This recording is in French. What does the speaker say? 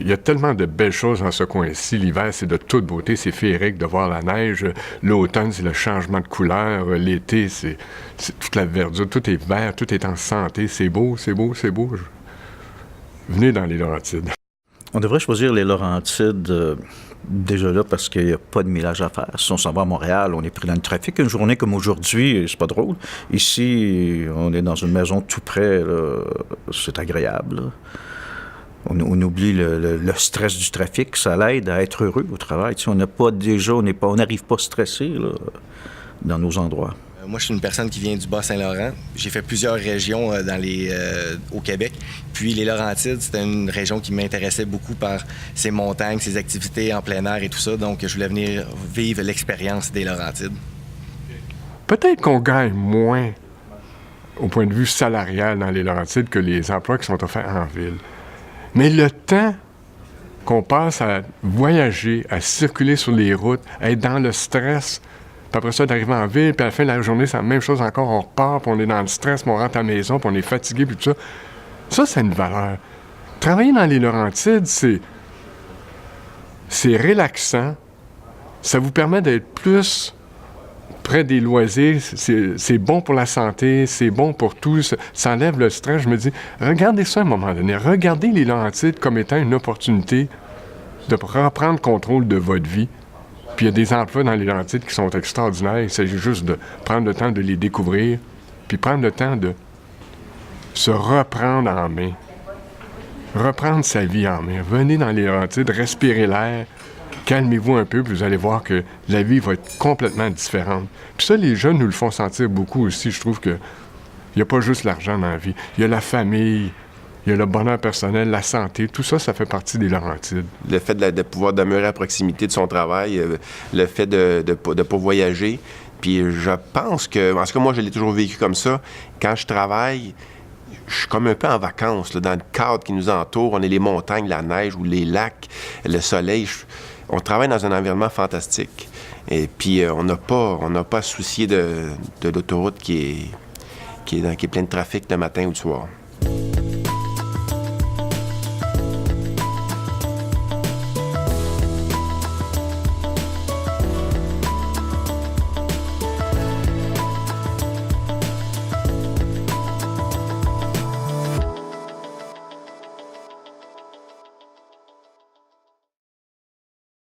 y a tellement de belles choses dans ce coin-ci. L'hiver, c'est de toute beauté, c'est féerique de voir la neige. L'automne, c'est le changement de couleur. L'été, c'est toute la verdure, tout est vert, tout est en santé. C'est beau, c'est beau, c'est beau. Venez dans les Laurentides. On devrait choisir les Laurentides déjà là parce qu'il n'y a pas de millage à faire. Si on s'en va à Montréal, on est pris dans le trafic. Une journée comme aujourd'hui, c'est pas drôle. Ici, on est dans une maison tout près, là. C'est agréable, là. On oublie le stress du trafic, ça l'aide à être heureux au travail. Tu sais, on n'arrive pas stressé là, dans nos endroits. Moi, je suis une personne qui vient du Bas-Saint-Laurent. J'ai fait plusieurs régions au Québec. Puis les Laurentides, c'était une région qui m'intéressait beaucoup par ses montagnes, ses activités en plein air et tout ça. Donc, je voulais venir vivre l'expérience des Laurentides. Peut-être qu'on gagne moins au point de vue salarial dans les Laurentides que les emplois qui sont offerts en ville. Mais le temps qu'on passe à voyager, à circuler sur les routes, à être dans le stress, puis après ça, d'arriver en ville, puis à la fin de la journée, c'est la même chose encore. On repart, puis on est dans le stress, puis on rentre à la maison, puis on est fatigué, puis tout ça. Ça, c'est une valeur. Travailler dans les Laurentides, c'est relaxant. Ça vous permet d'être plus près des loisirs. C'est bon pour la santé, c'est bon pour tout. Ça enlève le stress. Je me dis, regardez ça à un moment donné. Regardez les Laurentides comme étant une opportunité de reprendre contrôle de votre vie. Puis il y a des emplois dans les Laurentides qui sont extraordinaires. Il s'agit juste de prendre le temps de les découvrir, puis prendre le temps de se reprendre en main. Reprendre sa vie en main. Venez dans les Laurentides, respirez l'air, calmez-vous un peu, puis vous allez voir que la vie va être complètement différente. Puis ça, les jeunes nous le font sentir beaucoup aussi. Je trouve qu'il n'y a pas juste l'argent dans la vie. Il y a la famille, il y a le bonheur personnel, la santé, tout ça, ça fait partie des Laurentides. Le fait de pouvoir demeurer à proximité de son travail, le fait de pas voyager. Puis je pense que, en tout cas, moi, je l'ai toujours vécu comme ça. Quand je travaille, je suis comme un peu en vacances, là, dans le cadre qui nous entoure. On a les montagnes, la neige ou les lacs, le soleil. On travaille dans un environnement fantastique. Et puis, on n'a pas à se soucier de l'autoroute qui est pleine de trafic le matin ou le soir.